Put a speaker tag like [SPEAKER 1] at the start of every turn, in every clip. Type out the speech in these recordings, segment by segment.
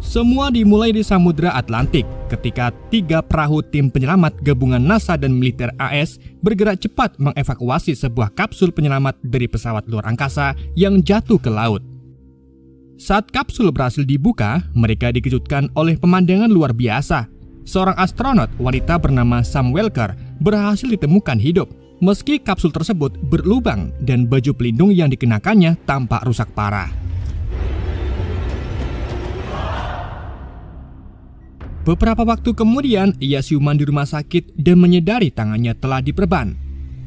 [SPEAKER 1] Semua dimulai di Samudra Atlantik ketika 3 perahu tim penyelamat gabungan NASA dan militer AS bergerak cepat mengevakuasi sebuah kapsul penyelamat dari pesawat luar angkasa yang jatuh ke laut. Saat kapsul berhasil dibuka, mereka dikejutkan oleh pemandangan luar biasa. Seorang astronot wanita bernama Sam Welker berhasil ditemukan hidup, meski kapsul tersebut berlubang dan baju pelindung yang dikenakannya tampak rusak parah. Beberapa waktu kemudian, ia siuman di rumah sakit dan menyadari tangannya telah diperban.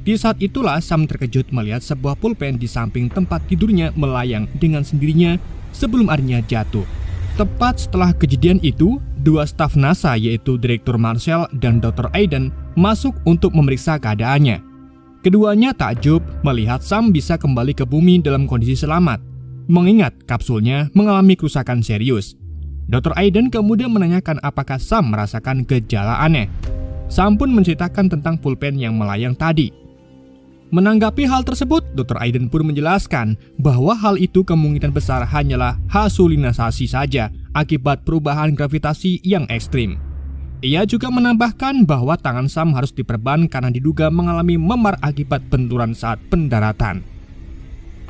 [SPEAKER 1] Di saat itulah Sam terkejut melihat sebuah pulpen di samping tempat tidurnya melayang dengan sendirinya sebelum akhirnya jatuh. Tepat setelah kejadian itu, 2 staf NASA yaitu Direktur Marshall dan Dr. Aiden masuk untuk memeriksa keadaannya. Keduanya takjub melihat Sam bisa kembali ke bumi dalam kondisi selamat, mengingat kapsulnya mengalami kerusakan serius. Dr. Aiden kemudian menanyakan apakah Sam merasakan gejala aneh. Sam pun menceritakan tentang pulpen yang melayang tadi. Menanggapi hal tersebut, Dr. Aiden pun menjelaskan bahwa hal itu kemungkinan besar hanyalah halusinasi saja akibat perubahan gravitasi yang ekstrim. Ia juga menambahkan bahwa tangan Sam harus diperban karena diduga mengalami memar akibat benturan saat pendaratan.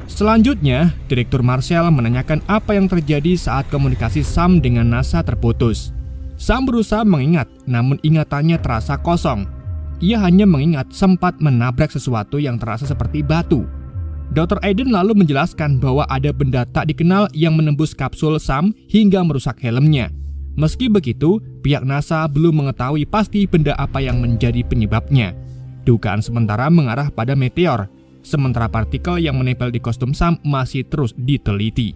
[SPEAKER 1] Selanjutnya, Direktur Marshall menanyakan apa yang terjadi saat komunikasi Sam dengan NASA terputus. Sam berusaha mengingat, namun ingatannya terasa kosong. Ia hanya mengingat sempat menabrak sesuatu yang terasa seperti batu. Dr. Aiden lalu menjelaskan bahwa ada benda tak dikenal yang menembus kapsul Sam hingga merusak helmnya. Meski begitu, pihak NASA belum mengetahui pasti benda apa yang menjadi penyebabnya. Dugaan sementara mengarah pada meteor, sementara partikel yang menempel di kostum Sam masih terus diteliti.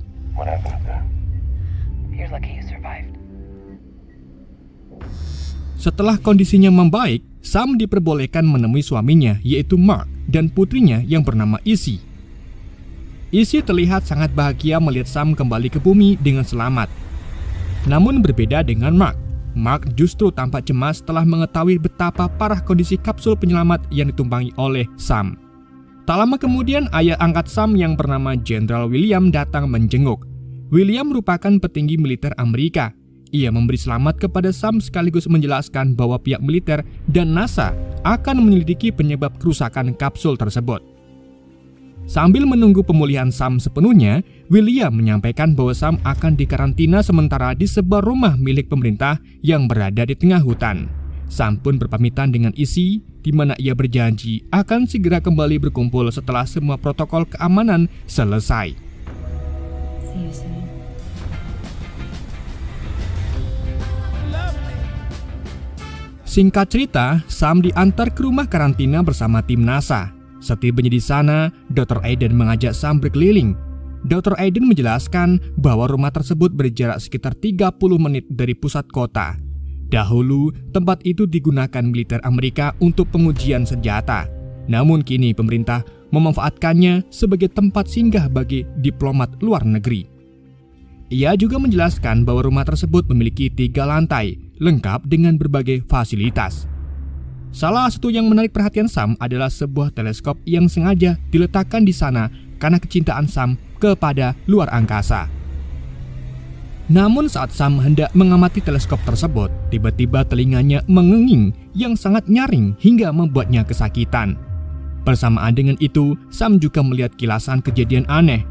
[SPEAKER 1] Setelah kondisinya membaik, Sam diperbolehkan menemui suaminya yaitu Mark dan putrinya yang bernama Izzy. Izzy terlihat sangat bahagia melihat Sam kembali ke bumi dengan selamat. Namun berbeda dengan Mark. Mark justru tampak cemas setelah mengetahui betapa parah kondisi kapsul penyelamat yang ditumpangi oleh Sam. Tak lama kemudian, ayah angkat Sam yang bernama Jenderal William datang menjenguk. William merupakan petinggi militer Amerika. Ia memberi selamat kepada Sam sekaligus menjelaskan bahwa pihak militer dan NASA akan menyelidiki penyebab kerusakan kapsul tersebut. Sambil menunggu pemulihan Sam sepenuhnya, William menyampaikan bahwa Sam akan dikarantina sementara di sebuah rumah milik pemerintah yang berada di tengah hutan. Sam pun berpamitan dengan Izzy, di mana ia berjanji akan segera kembali berkumpul setelah semua protokol keamanan selesai. Singkat cerita, Sam diantar ke rumah karantina bersama tim NASA. Setibanya di sana, Dr. Aiden mengajak Sam berkeliling. Dr. Aiden menjelaskan bahwa rumah tersebut berjarak sekitar 30 menit dari pusat kota. Dahulu, tempat itu digunakan militer Amerika untuk pengujian senjata. Namun kini pemerintah memanfaatkannya sebagai tempat singgah bagi diplomat luar negeri. Ia juga menjelaskan bahwa rumah tersebut memiliki 3 lantai, lengkap dengan berbagai fasilitas. Salah satu yang menarik perhatian Sam adalah sebuah teleskop yang sengaja diletakkan di sana karena kecintaan Sam kepada luar angkasa. Namun saat Sam hendak mengamati teleskop tersebut, tiba-tiba telinganya mengenging yang sangat nyaring hingga membuatnya kesakitan. Bersamaan dengan itu, Sam juga melihat kilasan kejadian aneh.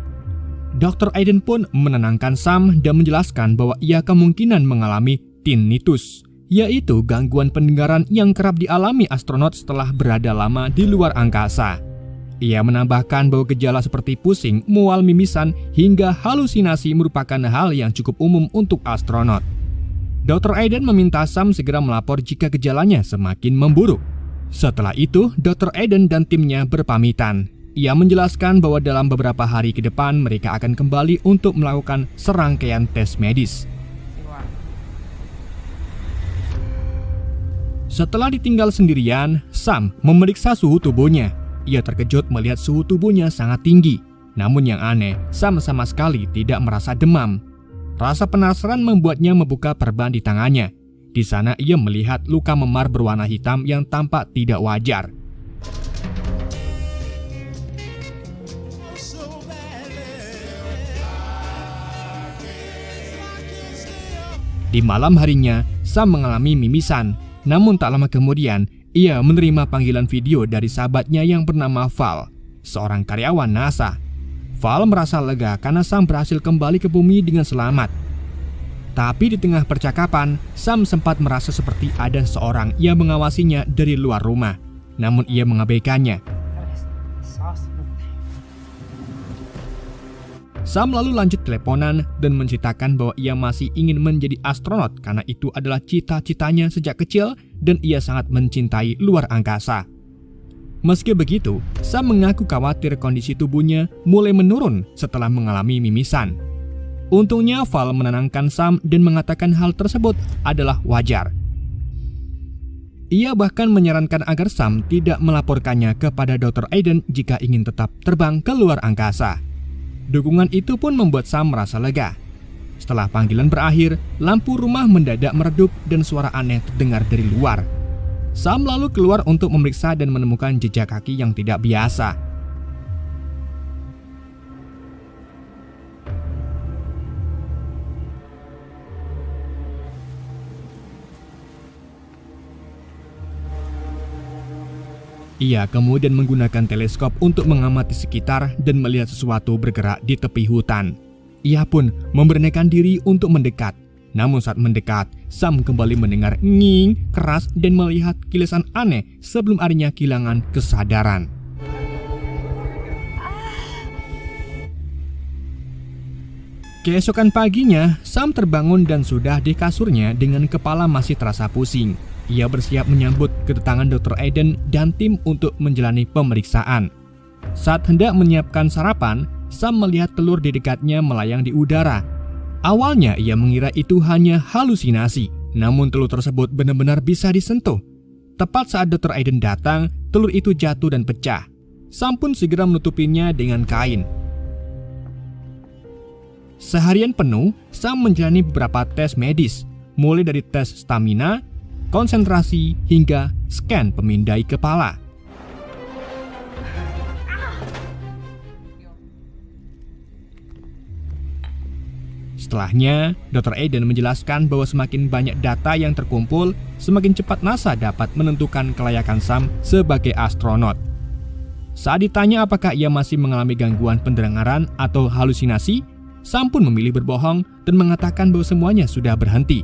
[SPEAKER 1] Dr. Aiden pun menenangkan Sam dan menjelaskan bahwa ia kemungkinan mengalami tinnitus, yaitu gangguan pendengaran yang kerap dialami astronot setelah berada lama di luar angkasa. Ia menambahkan bahwa gejala seperti pusing, mual, mimisan, hingga halusinasi merupakan hal yang cukup umum untuk astronot. Dr. Aiden meminta Sam segera melapor jika gejalanya semakin memburuk. Setelah itu, Dr. Aiden dan timnya berpamitan. Ia menjelaskan bahwa dalam beberapa hari ke depan mereka akan kembali untuk melakukan serangkaian tes medis. Setelah ditinggal sendirian, Sam memeriksa suhu tubuhnya. Ia terkejut melihat suhu tubuhnya sangat tinggi. Namun yang aneh, Sam sama sekali tidak merasa demam. Rasa penasaran membuatnya membuka perban di tangannya. Di sana ia melihat luka memar berwarna hitam yang tampak tidak wajar. Di malam harinya, Sam mengalami mimisan. Namun tak lama kemudian, ia menerima panggilan video dari sahabatnya yang bernama Val, seorang karyawan NASA. Val merasa lega karena Sam berhasil kembali ke bumi dengan selamat. Tapi di tengah percakapan, Sam sempat merasa seperti ada seorang yang mengawasinya dari luar rumah. Namun ia mengabaikannya. Sam lalu lanjut teleponan dan menceritakan bahwa ia masih ingin menjadi astronot karena itu adalah cita-citanya sejak kecil dan ia sangat mencintai luar angkasa. Meski begitu, Sam mengaku khawatir kondisi tubuhnya mulai menurun setelah mengalami mimisan. Untungnya Val menenangkan Sam dan mengatakan hal tersebut adalah wajar. Ia bahkan menyarankan agar Sam tidak melaporkannya kepada Dr. Aiden jika ingin tetap terbang ke luar angkasa. Dukungan itu pun membuat Sam merasa lega. Setelah panggilan berakhir, lampu rumah mendadak meredup dan suara aneh terdengar dari luar. Sam lalu keluar untuk memeriksa dan menemukan jejak kaki yang tidak biasa. Ia kemudian menggunakan teleskop untuk mengamati sekitar dan melihat sesuatu bergerak di tepi hutan. Ia pun memberanikan diri untuk mendekat. Namun saat mendekat, Sam kembali mendengar nging keras dan melihat kilasan aneh sebelum akhirnya kehilangan kesadaran. Keesokan paginya, Sam terbangun dan sudah di kasurnya dengan kepala masih terasa pusing. Ia bersiap menyambut kedatangan Dr. Aiden dan tim untuk menjalani pemeriksaan. Saat hendak menyiapkan sarapan, Sam melihat telur di dekatnya melayang di udara. Awalnya ia mengira itu hanya halusinasi, namun telur tersebut benar-benar bisa disentuh. Tepat saat Dr. Aiden datang, telur itu jatuh dan pecah. Sam pun segera menutupinya dengan kain. Seharian penuh, Sam menjalani beberapa tes medis, mulai dari tes stamina, konsentrasi, hingga scan pemindai kepala. Setelahnya, Dr. Aiden menjelaskan bahwa semakin banyak data yang terkumpul, semakin cepat NASA dapat menentukan kelayakan Sam sebagai astronot. Saat ditanya apakah ia masih mengalami gangguan pendengaran atau halusinasi, Sam pun memilih berbohong dan mengatakan bahwa semuanya sudah berhenti.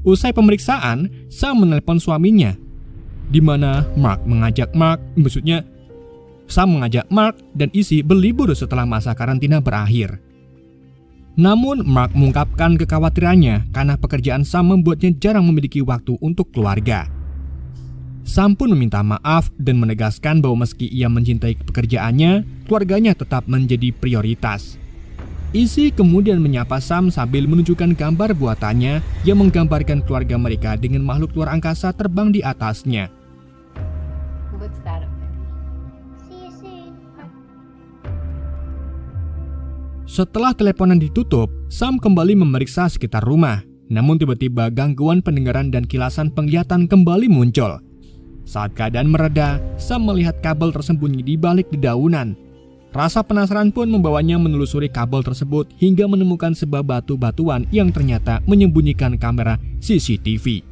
[SPEAKER 1] Usai pemeriksaan, Sam menelepon suaminya, di mana Sam mengajak Mark dan Izzy berlibur setelah masa karantina berakhir. Namun Mark mengungkapkan kekhawatirannya karena pekerjaan Sam membuatnya jarang memiliki waktu untuk keluarga. Sam pun meminta maaf dan menegaskan bahwa meski ia mencintai pekerjaannya, keluarganya tetap menjadi prioritas. Izzy kemudian menyapa Sam sambil menunjukkan gambar buatannya yang menggambarkan keluarga mereka dengan makhluk luar angkasa terbang di atasnya. Setelah teleponan ditutup, Sam kembali memeriksa sekitar rumah. Namun tiba-tiba gangguan pendengaran dan kilasan penglihatan kembali muncul. Saat keadaan mereda, Sam melihat kabel tersembunyi di balik dedaunan. Rasa penasaran pun membawanya menelusuri kabel tersebut hingga menemukan sebuah batu-batuan yang ternyata menyembunyikan kamera CCTV.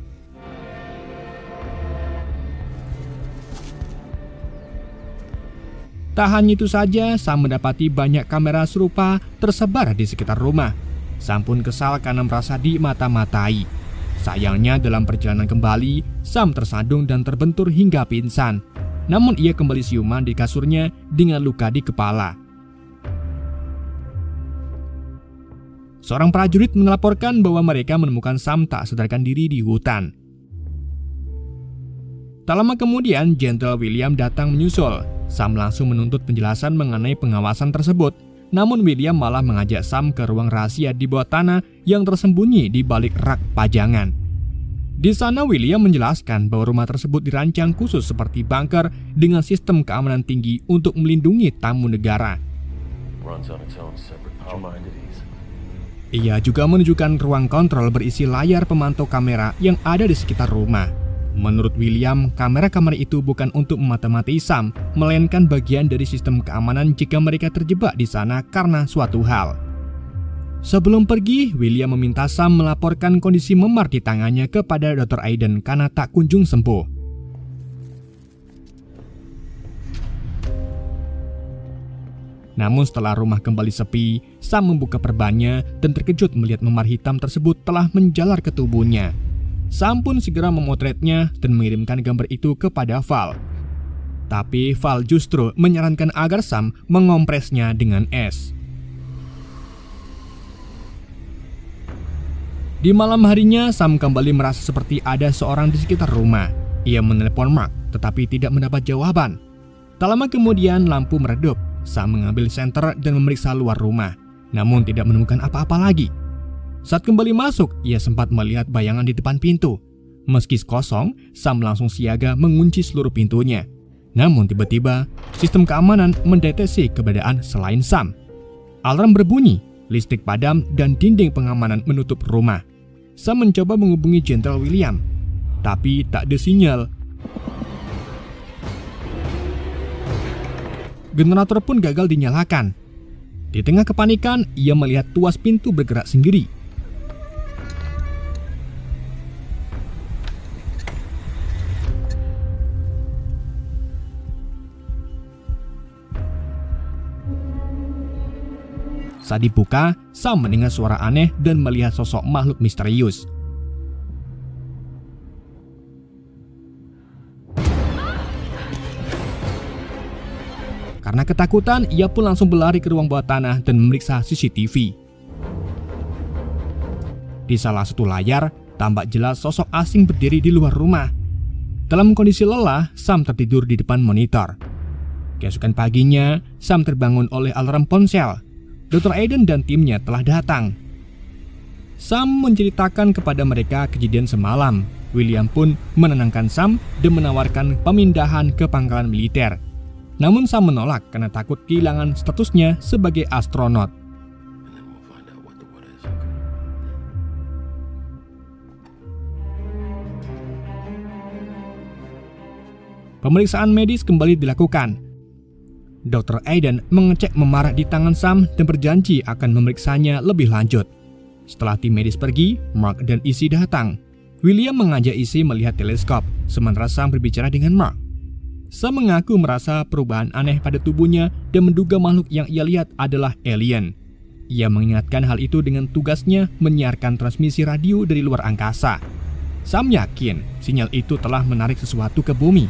[SPEAKER 1] Tak hanya itu saja, Sam mendapati banyak kamera serupa tersebar di sekitar rumah. Sam pun kesal karena merasa dimata-matai. Sayangnya dalam perjalanan kembali, Sam tersandung dan terbentur hingga pingsan. Namun ia kembali siuman di kasurnya dengan luka di kepala. Seorang prajurit melaporkan bahwa mereka menemukan Sam tak sadarkan diri di hutan. Tak lama kemudian, Jenderal William datang menyusul. Sam langsung menuntut penjelasan mengenai pengawasan tersebut. Namun William malah mengajak Sam ke ruang rahasia di bawah tanah yang tersembunyi di balik rak pajangan. Di sana William menjelaskan bahwa rumah tersebut dirancang khusus seperti bunker dengan sistem keamanan tinggi untuk melindungi tamu negara. Ia juga menunjukkan ruang kontrol berisi layar pemantau kamera yang ada di sekitar rumah. Menurut William, kamera-kamera itu bukan untuk memata-matai Sam, melainkan bagian dari sistem keamanan jika mereka terjebak di sana karena suatu hal. Sebelum pergi, William meminta Sam melaporkan kondisi memar di tangannya kepada Dr. Aiden karena tak kunjung sembuh. Namun setelah rumah kembali sepi, Sam membuka perbannya dan terkejut melihat memar hitam tersebut telah menjalar ke tubuhnya. Sam pun segera memotretnya dan mengirimkan gambar itu kepada Val. Tapi Val justru menyarankan agar Sam mengompresnya dengan es. Di malam harinya, Sam kembali merasa seperti ada seorang di sekitar rumah. Ia menelepon Mark, tetapi tidak mendapat jawaban. Tak lama kemudian, lampu meredup. Sam mengambil senter dan memeriksa luar rumah, namun tidak menemukan apa-apa lagi. Saat kembali masuk, ia sempat melihat bayangan di depan pintu. Meski kosong, Sam langsung siaga mengunci seluruh pintunya. Namun tiba-tiba, sistem keamanan mendeteksi keberadaan selain Sam. Alarm berbunyi, listrik padam, dan dinding pengamanan menutup rumah. Sam mencoba menghubungi Jenderal William, tapi tak ada sinyal. Generator pun gagal dinyalakan. Di tengah kepanikan, ia melihat tuas pintu bergerak sendiri. Saat dibuka, Sam mendengar suara aneh dan melihat sosok makhluk misterius. Karena ketakutan, ia pun langsung berlari ke ruang bawah tanah dan memeriksa CCTV. Di salah satu layar, tampak jelas sosok asing berdiri di luar rumah. Dalam kondisi lelah, Sam tertidur di depan monitor. Keesokan paginya, Sam terbangun oleh alarm ponsel. Dr. Aiden dan timnya telah datang. Sam menceritakan kepada mereka kejadian semalam. William pun menenangkan Sam dan menawarkan pemindahan ke pangkalan militer. Namun Sam menolak karena takut kehilangan statusnya sebagai astronot. Pemeriksaan medis kembali dilakukan. Dr. Aiden mengecek memar di tangan Sam dan berjanji akan memeriksanya lebih lanjut. Setelah tim medis pergi, Mark dan Izzy datang. William mengajak Izzy melihat teleskop, sementara Sam berbicara dengan Mark. Sam mengaku merasa perubahan aneh pada tubuhnya dan menduga makhluk yang ia lihat adalah alien. Ia mengingatkan hal itu dengan tugasnya menyiarkan transmisi radio dari luar angkasa. Sam yakin sinyal itu telah menarik sesuatu ke bumi.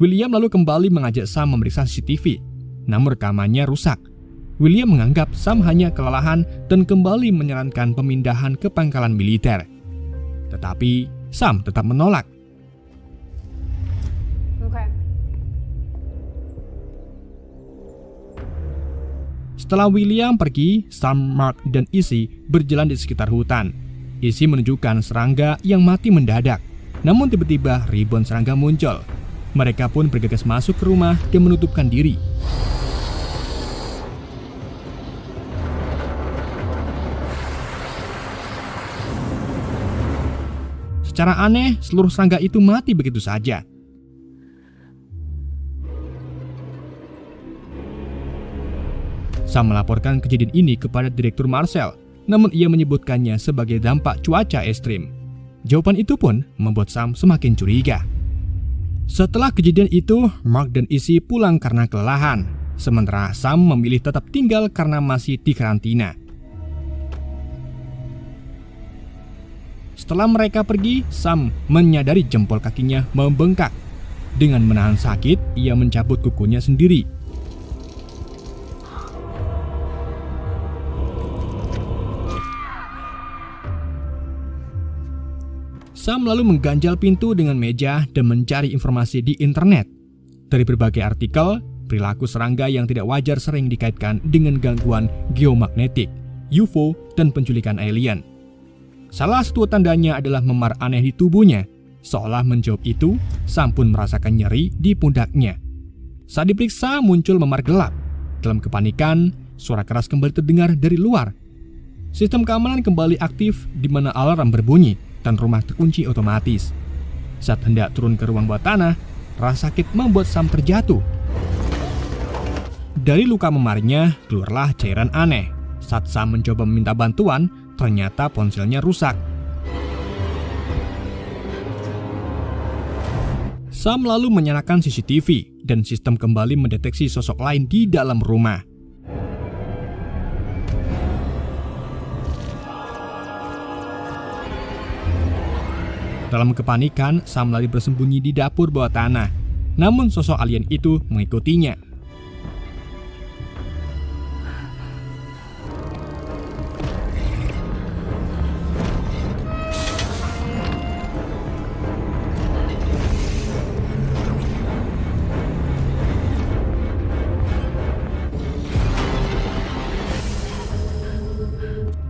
[SPEAKER 1] William lalu kembali mengajak Sam memeriksa CCTV, namun rekamannya rusak. William menganggap Sam hanya kelelahan dan kembali menyarankan pemindahan ke pangkalan militer. Tetapi Sam tetap menolak. Setelah William pergi, Sam, Mark, dan Izzy berjalan di sekitar hutan. Izzy menunjukkan serangga yang mati mendadak. Namun tiba-tiba ribuan serangga muncul. Mereka pun bergegas masuk ke rumah dan menutupkan diri. Secara aneh, seluruh serangga itu mati begitu saja. Sam melaporkan kejadian ini kepada Direktur Marcel, namun ia menyebutkannya sebagai dampak cuaca ekstrim. Jawaban itu pun membuat Sam semakin curiga. Setelah kejadian itu, Mark dan Izzy pulang karena kelelahan, sementara Sam memilih tetap tinggal karena masih di karantina. Setelah mereka pergi, Sam menyadari jempol kakinya membengkak. Dengan menahan sakit, ia mencabut kukunya sendiri. Sam lalu mengganjal pintu dengan meja dan mencari informasi di internet. Dari berbagai artikel, perilaku serangga yang tidak wajar sering dikaitkan dengan gangguan geomagnetik, UFO, dan penculikan alien. Salah satu tandanya adalah memar aneh di tubuhnya. Seolah menjawab itu, Sam pun merasakan nyeri di pundaknya. Saat diperiksa, muncul memar gelap. Dalam kepanikan, suara keras kembali terdengar dari luar. Sistem keamanan kembali aktif di mana alarm berbunyi dan rumah terkunci otomatis. Saat hendak turun ke ruang bawah tanah, rasa sakit membuat Sam terjatuh. Dari luka memarnya, keluarlah cairan aneh. Saat Sam mencoba meminta bantuan, ternyata ponselnya rusak. Sam lalu menyalakan CCTV dan sistem kembali mendeteksi sosok lain di dalam rumah. Dalam kepanikan, Sam lari bersembunyi di dapur bawah tanah. Namun sosok alien itu mengikutinya.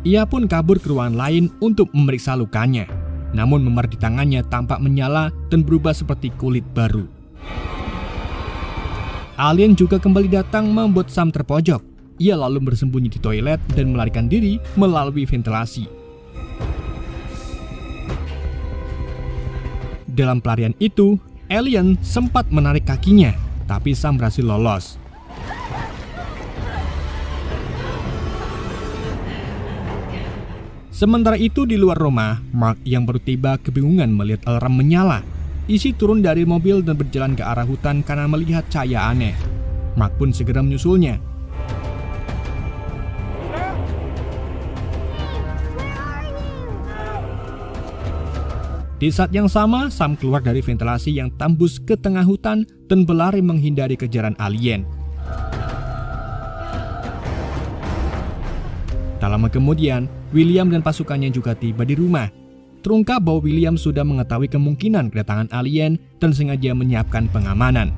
[SPEAKER 1] Ia pun kabur ke ruangan lain untuk memeriksa lukanya. Namun memar di tangannya tampak menyala dan berubah seperti kulit baru. Alien juga kembali datang membuat Sam terpojok. Ia lalu bersembunyi di toilet dan melarikan diri melalui ventilasi. Dalam pelarian itu, alien sempat menarik kakinya, tapi Sam berhasil lolos. Sementara itu di luar rumah, Mark yang baru tiba kebingungan melihat alarm menyala. Isi turun dari mobil dan berjalan ke arah hutan karena melihat cahaya aneh. Mark pun segera menyusulnya. Di saat yang sama, Sam keluar dari ventilasi yang tembus ke tengah hutan dan berlari menghindari kejaran alien. Tak lama kemudian, William dan pasukannya juga tiba di rumah. Terungkap bahwa William sudah mengetahui kemungkinan kedatangan alien dan sengaja menyiapkan pengamanan.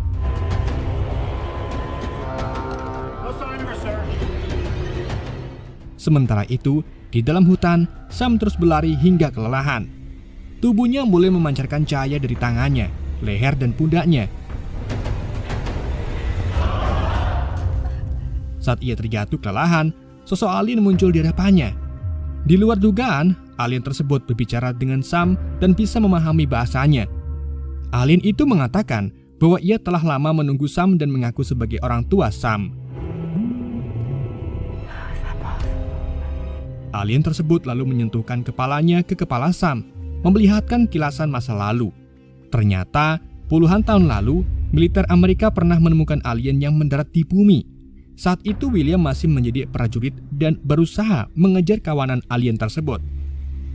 [SPEAKER 1] Sementara itu, di dalam hutan, Sam terus berlari hingga kelelahan. Tubuhnya mulai memancarkan cahaya dari tangannya, leher dan pundaknya. Saat ia terjatuh kelelahan, sosok alien muncul di hadapannya. Di luar dugaan, alien tersebut berbicara dengan Sam dan bisa memahami bahasanya. Alien itu mengatakan bahwa ia telah lama menunggu Sam dan mengaku sebagai orang tua Sam. Alien tersebut lalu menyentuhkan kepalanya ke kepala Sam, memperlihatkan kilasan masa lalu. Ternyata, puluhan tahun lalu, militer Amerika pernah menemukan alien yang mendarat di bumi. Saat itu William masih menjadi prajurit dan berusaha mengejar kawanan alien tersebut.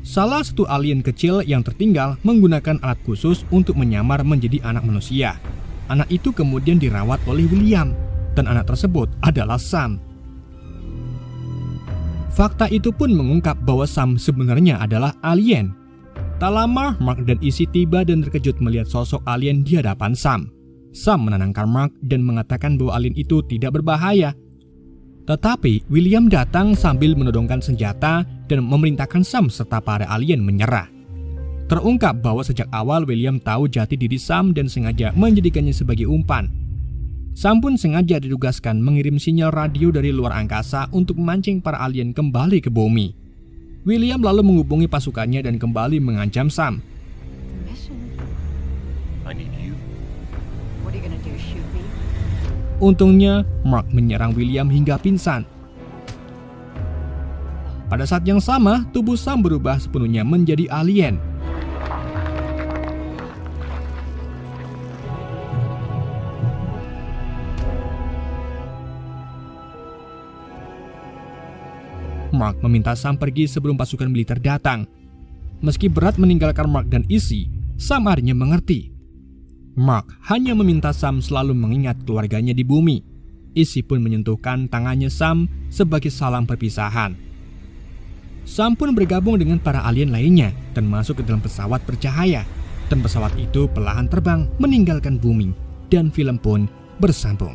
[SPEAKER 1] Salah satu alien kecil yang tertinggal menggunakan alat khusus untuk menyamar menjadi anak manusia. Anak itu kemudian dirawat oleh William, dan anak tersebut adalah Sam. Fakta itu pun mengungkap bahwa Sam sebenarnya adalah alien. Tak lama, Mark dan Izzy tiba dan terkejut melihat sosok alien di hadapan Sam. Sam menenangkan Mark dan mengatakan bahwa alien itu tidak berbahaya. Tetapi William datang sambil menodongkan senjata dan memerintahkan Sam serta para alien menyerah. Terungkap bahwa sejak awal William tahu jati diri Sam dan sengaja menjadikannya sebagai umpan. Sam pun sengaja ditugaskan mengirim sinyal radio dari luar angkasa untuk memancing para alien kembali ke bumi. William lalu menghubungi pasukannya dan kembali mengancam Sam. Untungnya, Mark menyerang William hingga pingsan. Pada saat yang sama, tubuh Sam berubah sepenuhnya menjadi alien. Mark meminta Sam pergi sebelum pasukan militer datang. Meski berat meninggalkan Mark dan Izzy, Sam akhirnya mengerti. Mark hanya meminta Sam selalu mengingat keluarganya di bumi. Izzy pun menyentuhkan tangannya Sam sebagai salam perpisahan. Sam pun bergabung dengan para alien lainnya dan masuk ke dalam pesawat bercahaya. Dan pesawat itu perlahan terbang meninggalkan bumi. Dan film pun bersambung.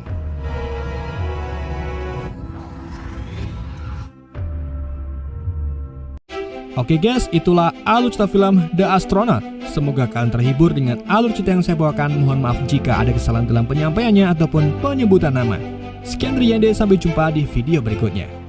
[SPEAKER 1] Oke guys, itulah alur cerita film The Astronaut. semoga kalian terhibur dengan alur cerita yang saya bawakan. Mohon maaf jika ada kesalahan dalam penyampaiannya ataupun penyebutan nama. Sekian dari Yande, sampai jumpa di video berikutnya.